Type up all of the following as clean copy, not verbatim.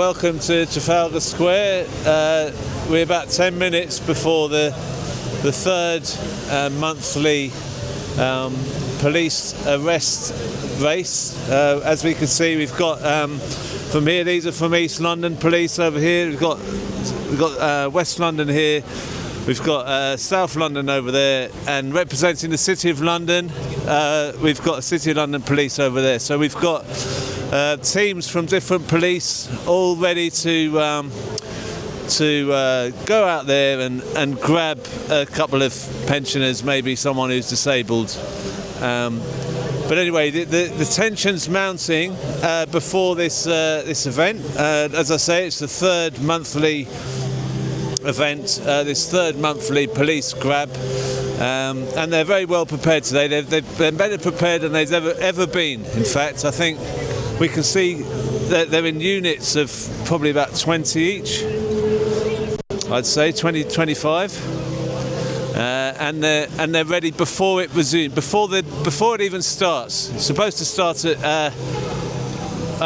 Welcome to Trafalgar Square. We're about 10 minutes before the third monthly police arrest race. As we can see, we've got from here, these are from East London police over here. We've got West London here. We've got South London over there, and representing the City of London, we've got City of London police over there. So we've got teams from different police all ready to go out there and grab a couple of pensioners, maybe someone who's disabled. But anyway, the tension's mounting before this event. As I say, it's the third monthly event, this third monthly police grab, and they're very well prepared today. They're better prepared than they've ever been. In fact, I think we can see that they're in units of probably about 20 each. I'd say 20, 25, and they're ready before it resumes, before it even starts. It's supposed to start at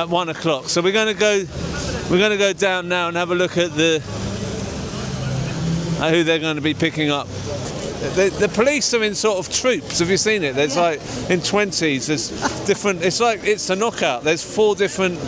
1 o'clock. So we're going to go down now and have a look at who they're going to be picking up. The police are in sort of troops. Have you seen it? There's like in 20s. There's different. It's like it's a knockout. There's 4 different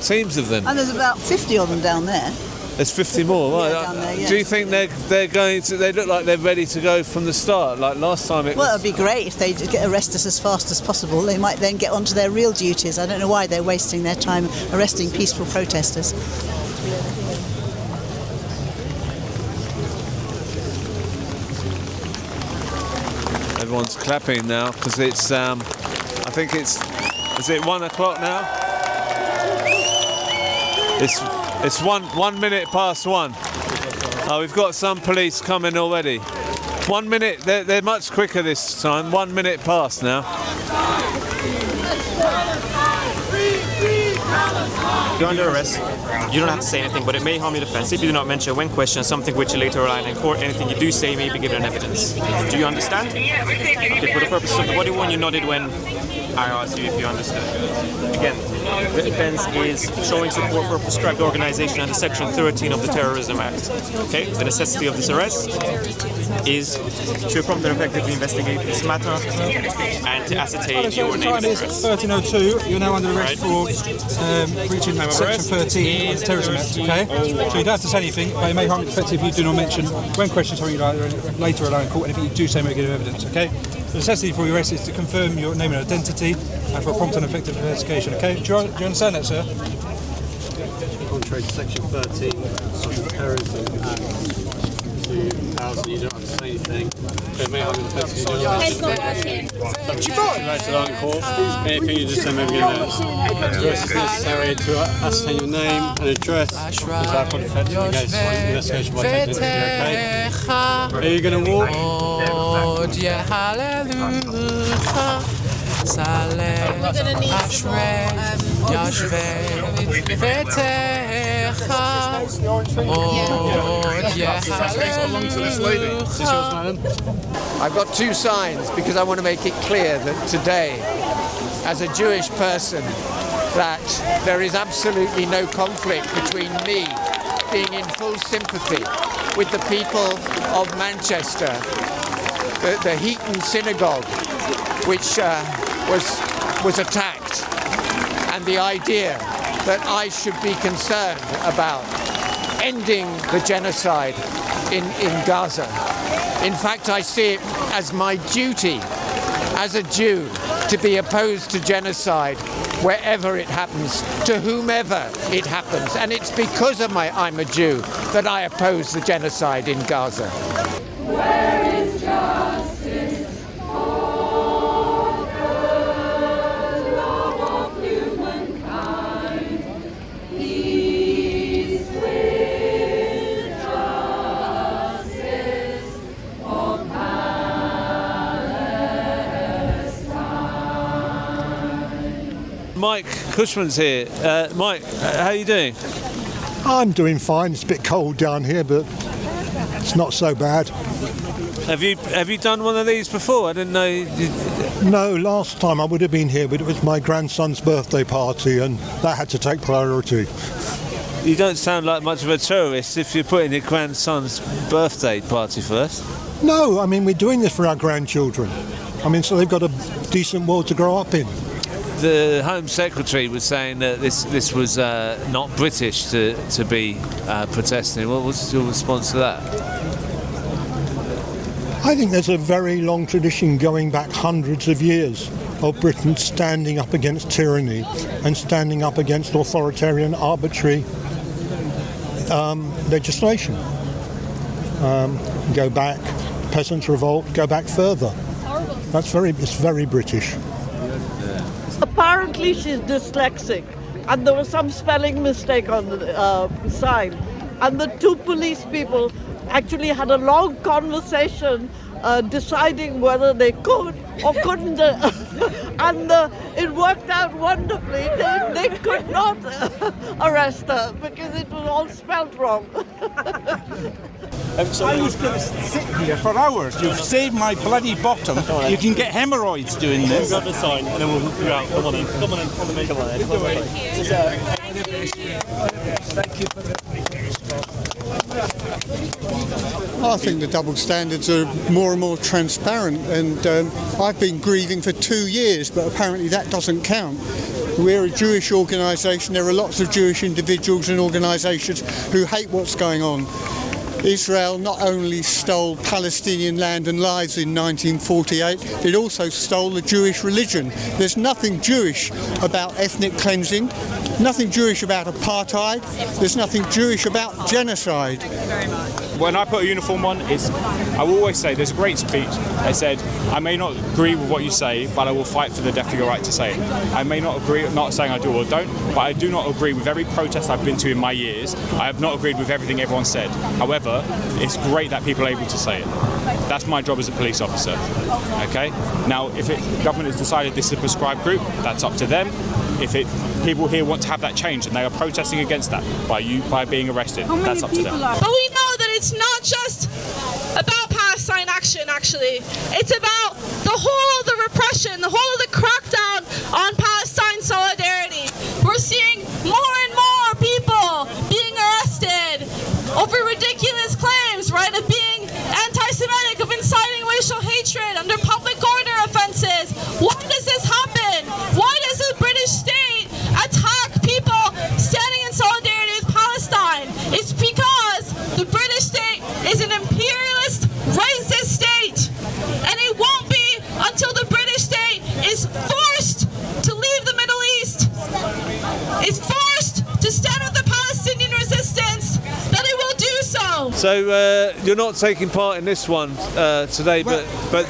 teams of them. And there's about 50 of them down there. There's 50 more. Right? Down there, yeah. Do you think they're going to? They look like they're ready to go from the start. Like last time it. Well, it'd be great if they arrest us as fast as possible. They might then get onto their real duties. I don't know why they're wasting their time arresting peaceful protesters. Everyone's clapping now because it's. I think it's. Is it 1 o'clock now? It's 1 minute past 1. Oh, we've got some police coming already. 1 minute. They're much quicker this time. 1 minute past now. You're under arrest. You don't have to say anything, but it may harm your defense if you do not mention when questioned something which you later rely on in court. Anything you do say may be given evidence. Do you understand? Okay, for the purposes of the body one, you nodded when I asked you if you understood. Again, the defense is showing support for a prescribed organization under Section 13 of the Terrorism Act. Okay, the necessity of this arrest is to prompt and effectively investigate this matter and to ascertain your name and address. 1302, you're now under arrest for breaching Section 13 of the Terrorism Act, okay? So you don't have to say anything, but it may harm your defense if you do not mention when questioned something later alone in court, and if you do say may give evidence, okay? The necessity for your arrest is to confirm your name and identity and for a prompt and effective investigation, okay? Do you understand that, sir? Contrary to Section 13 of the Terrorism Act 2000, you don't have to say anything. It may have an effect if you do not mention later on in court. Anything you just say may be given evidence. It's necessary to ascertain your name and address without effect against investigation by taking it, okay? Are you going to walk? I've got 2 signs because I want to make it clear that today, as a Jewish person, that there is absolutely no conflict between me being in full sympathy with the people of Manchester, the Heaton synagogue, which was attacked, and the idea that I should be concerned about ending the genocide in Gaza. In fact, I see it as my duty as a Jew to be opposed to genocide wherever it happens, to whomever it happens. And it's because of I'm a Jew that I oppose the genocide in Gaza. Where is justice for the love of humankind? Peace with justice for Palestine. Mike Cushman's here. Mike, how are you doing? I'm doing fine. It's a bit cold down here, but it's not so bad. Have you done one of these before? I didn't know. No, last time I would have been here, but it was my grandson's birthday party, and that had to take priority. You don't sound like much of a terrorist if you're putting your grandson's birthday party first. No, I mean, we're doing this for our grandchildren. I mean, so they've got a decent world to grow up in. The Home Secretary was saying that this was not British to be protesting. What was your response to that? I think there's a very long tradition going back hundreds of years of Britain standing up against tyranny and standing up against authoritarian, arbitrary legislation. Go back, Peasants' Revolt, go back further. It's very British. Apparently she's dyslexic and there was some spelling mistake on the sign, and the two police people actually had a long conversation deciding whether they could or couldn't and it worked out wonderfully. They could not arrest her because it was all spelt wrong. I was going to sit here for hours. You've saved my bloody bottom. You can get hemorrhoids doing this. Grab the sign and then we'll hook you out. Come on in. Come on in. Come on in. Come on in. Thank you for the... I think the double standards are more and more transparent, and I've been grieving for 2 years, but apparently that doesn't count. We're a Jewish organisation. There are lots of Jewish individuals and organisations who hate what's going on. Israel not only stole Palestinian land and lives in 1948, it also stole the Jewish religion. There's nothing Jewish about ethnic cleansing, nothing Jewish about apartheid, there's nothing Jewish about genocide. When I put a uniform on, I will always say, there's a great speech. I said, I may not agree with what you say, but I will fight for the death of your right to say it. I may not agree, I'm not saying I do or don't, but I do not agree with every protest I've been to in my years. I have not agreed with everything everyone said. However, it's great that people are able to say it. That's my job as a police officer. Okay? Now, if the government has decided this is a prescribed group, that's up to them. If people here want to have that change and they are protesting against that by being arrested, that's up to them. But we know that it's not just about Palestine action, actually. It's about the whole of the repression, the whole of the crackdown on Palestine solidarity. We're seeing more and more people being arrested over ridiculous claims, right, of being anti-Semitic, of inciting racial hatred under public order offenses. Why does this happen? Why does the British state attack people standing in solidarity with Palestine? It's because the British state is an imperialist, racist state, and it won't be until the British state is forced to leave the Middle East, is forced to stand with the Palestinian resistance, that it will do so. So you're not taking part in this one today, but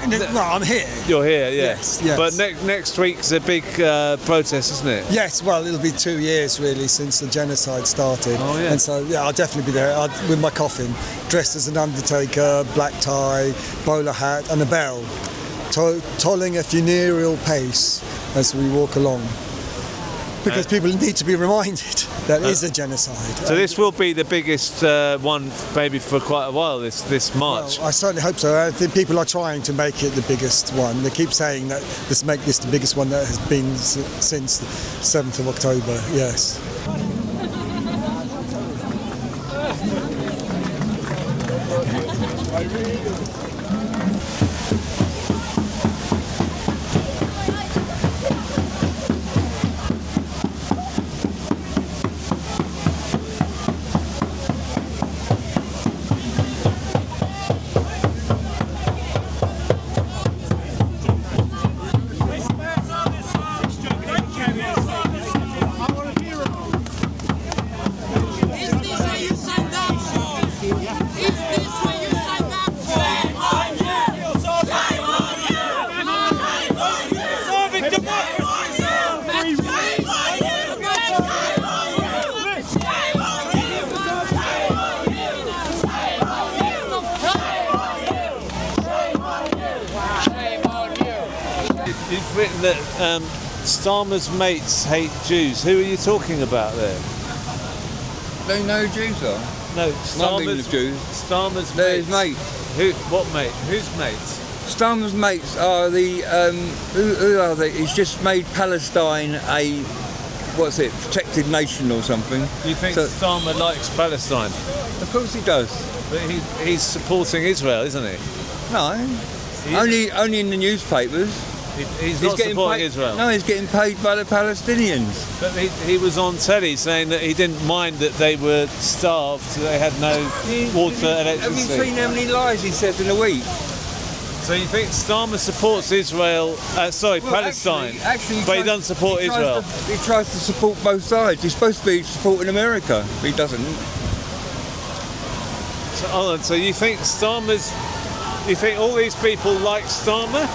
no, I'm here. You're here, yeah. Yes. But next week's a big protest, isn't it? Yes, well, it'll be 2 years really since the genocide started. Oh, yeah. And so, yeah, I'll definitely be there with my coffin, dressed as an undertaker, black tie, bowler hat and a bell, tolling a funereal pace as we walk along. Because people need to be reminded that is a genocide. So this will be the biggest one maybe for quite a while, this march. Well, I certainly hope so. I think people are trying to make it the biggest one. They keep saying that make this the biggest one that has been since the 7th of October, yes. You've written that Starmer's mates hate Jews. Who are you talking about there? Don't know who Jews are? No, Starmer's Jews. Starmer's They're mates. his mates. Who? What mate? Whose mates? Starmer's mates are the who are they? He's just made Palestine a what's it, protected nation or something. Do you think So- Starmer likes Palestine? Of course he does. But he's supporting Israel, isn't he? No, only in the newspapers. He's not getting supporting paid, Israel. No, he's getting paid by the Palestinians. But he was on telly saying that he didn't mind that they were starved, they had no water, Have you electricity. seen how many lies he says in a week? So you think Starmer supports Israel, Palestine, Actually, but he doesn't support Israel? He tries to support both sides. He's supposed to be supporting America, but he doesn't. So, hold on, so you think you think all these people like Starmer?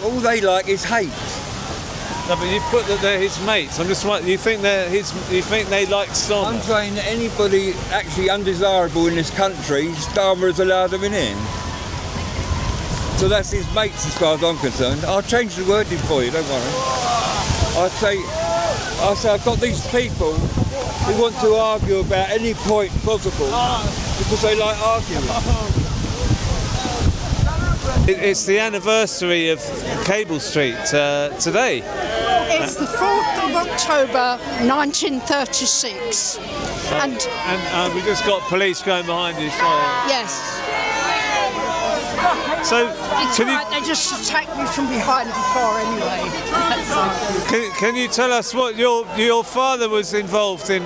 All they like is hate. No, but you've put that they're his mates. I'm just wondering, you think they like Starmer? I'm saying that anybody actually undesirable in this country, Starmer has allowed them in. So that's his mates as far as I'm concerned. I'll change the wording for you, don't worry. I say I've got these people who want to argue about any point possible because they like arguing. It's the anniversary of Cable Street today. It's the 4th of October 1936. And we just got police going behind you. So. Yes. So It's right, they just attacked me from behind before anyway. Can you tell us what your father was involved in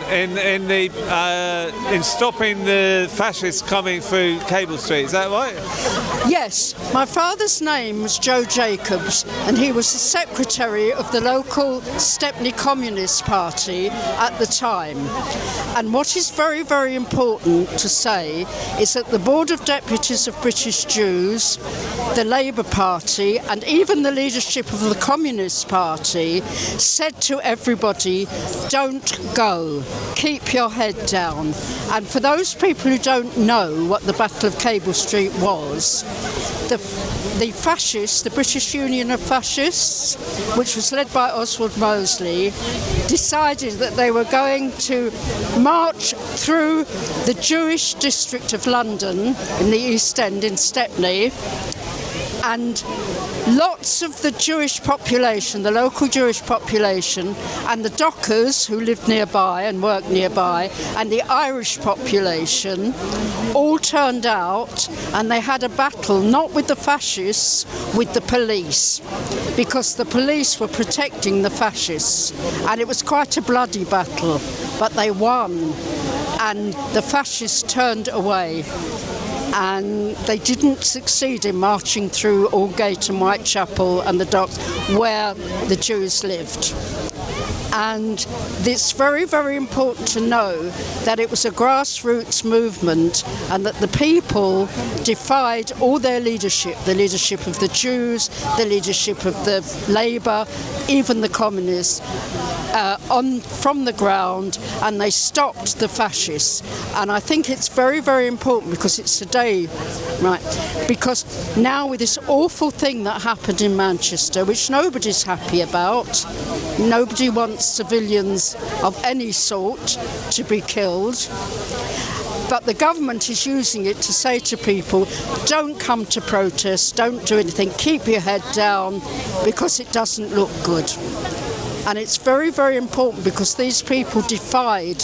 stopping the fascists coming through Cable Street? Is that right? Yes, my father's name was Joe Jacobs, and he was the secretary of the local Stepney Communist Party at the time. And what is very, very important to say is that the Board of Deputies of British Jews, the Labour Party, and even the leadership of the Communist Party said to everybody, don't go, keep your head down. And for those people who don't know what the Battle of Cable Street was, the fascists, the British Union of Fascists, which was led by Oswald Mosley, decided that they were going to march through the Jewish district of London in the East End in Stepney, and lots of the Jewish population, the local Jewish population, and the dockers who lived nearby and worked nearby, and the Irish population all turned out, and they had a battle not with the fascists, with the police, because the police were protecting the fascists, and it was quite a bloody battle, but they won, and the fascists turned away. And they didn't succeed in marching through Aldgate and Whitechapel and the docks where the Jews lived. And it's very, very important to know that it was a grassroots movement and that the people defied all their leadership, the leadership of the Jews, the leadership of the Labour, even the communists, from the ground, and they stopped the fascists. And I think it's very, very important because it's today, right? Because now with this awful thing that happened in Manchester, which nobody's happy about, nobody wants civilians of any sort to be killed. But the government is using it to say to people, don't come to protest, don't do anything, keep your head down, because it doesn't look good. And it's very, very important because these people defied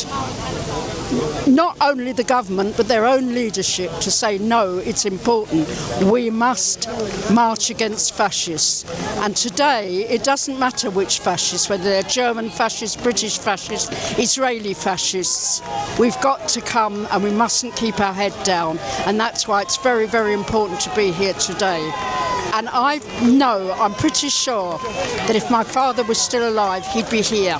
not only the government but their own leadership to say, no, it's important. We must march against fascists. And today, it doesn't matter which fascists, whether they're German fascists, British fascists, Israeli fascists. We've got to come and we mustn't keep our head down. And that's why it's very, very important to be here today. And I'm pretty sure that if my father was still alive, he'd be here.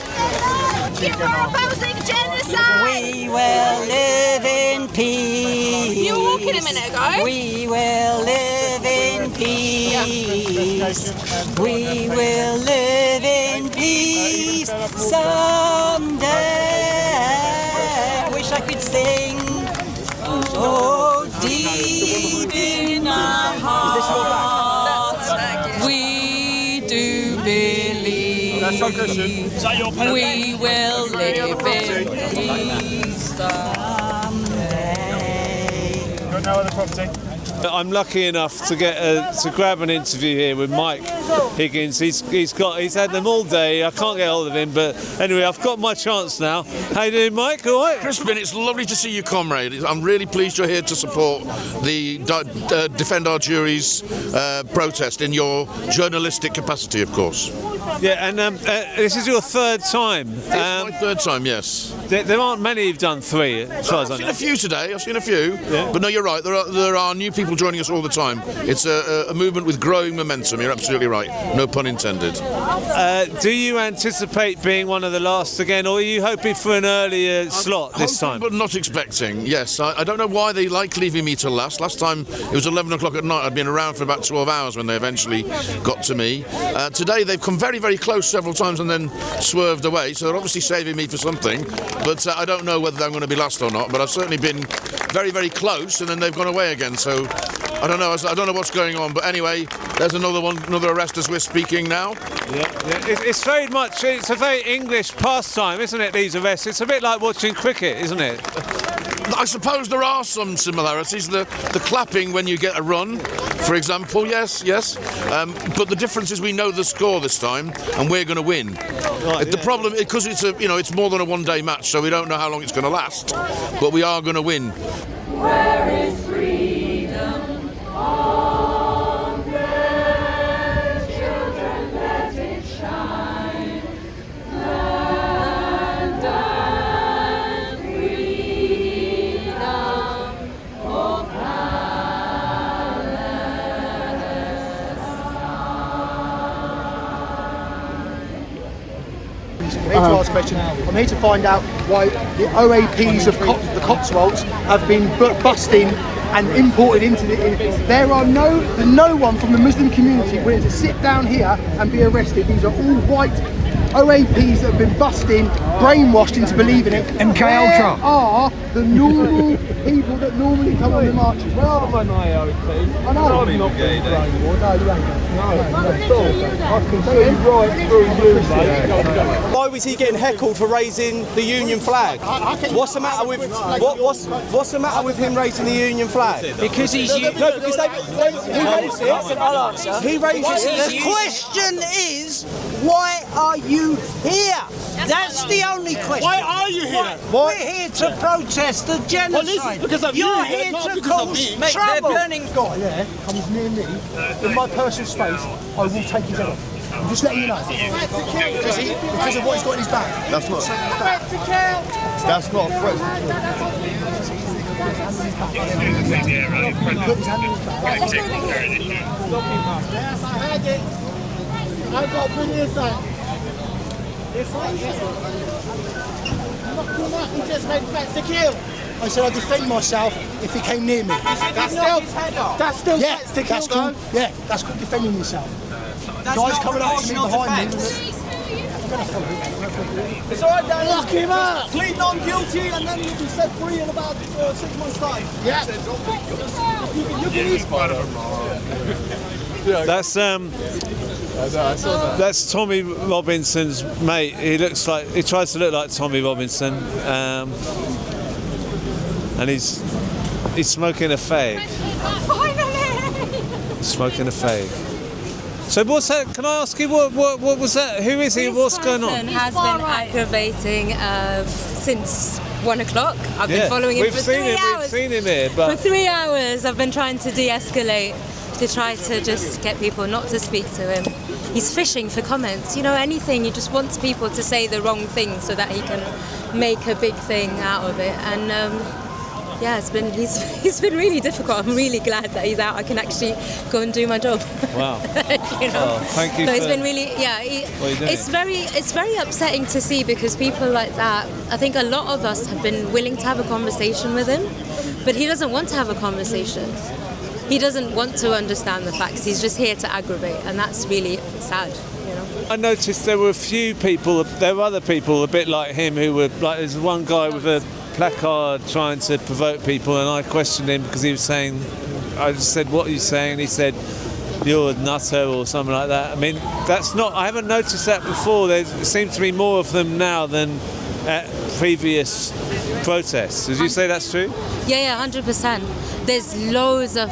You are opposing genocide! We will live in peace. You were walking a minute ago. We will live in peace. We will live in peace someday. I wish I could sing. Oh, deep in our hearts, we do believe we will live in peace someday. Got no other property? I'm lucky enough to get to grab an interview here with Mike Higgins. He's had them all day. I can't get hold of him, but anyway, I've got my chance now. How you doing, Mike? All right? Crispin, it's lovely to see you, comrade. I'm really pleased you're here to support the Defend Our Juries protest in your journalistic capacity, of course. Yeah, and this is your third time. It's my third time, yes. There aren't many who've done three, as far as I know. I've seen a few today. I've seen a few, but no, you're right. There are new people joining us all the time. It's a movement with growing momentum. You're absolutely right. No pun intended. Do you anticipate being one of the last again, or are you hoping for an earlier slot this time? But not expecting. Yes, I don't know why they like leaving me till last. Last time it was 11 o'clock at night. I'd been around for about 12 hours when they eventually got to me. Today they've come very, very close several times and then swerved away. So they're obviously saving me for something. But I don't know whether I'm going to be last or not. But I've certainly been very, very close, and then they've gone away again. So I don't know. I don't know what's going on. But anyway, there's another arrest as we're speaking now. Yeah. It's a very English pastime, isn't it, these arrests? It's a bit like watching cricket, isn't it? I suppose there are some similarities. The clapping when you get a run, for example, yes. But the difference is we know the score this time, and we're going to win. Right, the problem, because it's more than a one-day match, so we don't know how long it's going to last, but we are going to win. Where is freedom? On their children let it shine. Land and freedom for I'm here to ask a question. I'm here to find out why the OAPs of the Cotswolds have been busting and imported into there are no one from the Muslim community willing to sit down here and be arrested. These are all white OAPs that have been busting, brainwashed into believing it. MK Where Ultra. are the normal people that normally come on the marches? Where are they? I know. I'm not being brainwashed. No, you ain't. I can see right through you, mate. Why was he getting heckled for raising the Union flag? What's the matter with what's the matter with him raising the Union flag? Because he's he raised it. I'll answer. He raised it. The question is, why are you here? That's the only question. Why are you here? We're here to protest the genocide. Well, this is because of You're you, here not to because of cause me. Mate, trouble. they're burning guy there comes near me in my personal space, I will take his head off. I'm just letting you know. Because of what he's got in his bag. That's not. That's not a threat. Put his hand in his bag. Yes, I heard it. I've got to bring this up. It's like he just made threats to kill. I said I'd defend myself if he came near me. That's still yeah, threats to kill, that's called, yeah, that's called defending yourself. Guys coming up to me behind me. I'm going to follow him. It's alright, Dan. Lock him up. Plead non guilty, and then you'll be set free in about 6 months' time. Yeah. You can use part of him. That's Tommy Robinson's mate. He tries to look like Tommy Robinson, and he's smoking a fag. Finally! Smoking a fag. So what's that? Can I ask you what was that? Who is he? What's going on? Has been aggravating since 1 o'clock. I've been following him for 3 hours. We've seen him here, but for 3 hours I've been trying to de-escalate, to try to just get people not to speak to him. He's fishing for comments, anything. He just wants people to say the wrong thing so that he can make a big thing out of it. And he's been really difficult. I'm really glad that he's out. I can actually go and do my job. Wow. Oh, thank you. So it's been really, it's very upsetting to see, because people like that, I think a lot of us have been willing to have a conversation with him, but he doesn't want to have a conversation. He doesn't want to understand the facts. He's just here to aggravate, and that's really sad. I noticed there were a few people, there were other people a bit like him who were, like there's one guy with a placard trying to provoke people, and I questioned him because he was saying, I just said, what are you saying? And he said, you're a nutter or something like that. I mean, I haven't noticed that before. There seems to be more of them now than at previous protests. Would you say that's true? Yeah, 100%. There's loads of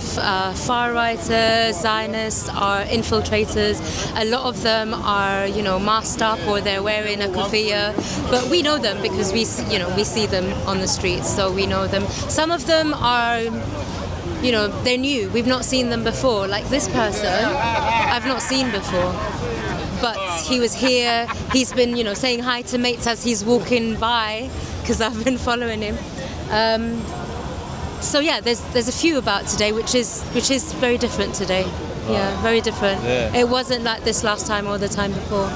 far-righters, Zionists, are infiltrators. A lot of them are, masked up or they're wearing a kufiya. But we know them because we see them on the streets, so we know them. Some of them are, they're new. We've not seen them before. Like this person, I've not seen before. But he was here. He's been, saying hi to mates as he's walking by because I've been following him. So yeah, there's a few about today, which is very different today. Yeah, very different. Yeah. It wasn't like this last time or the time before.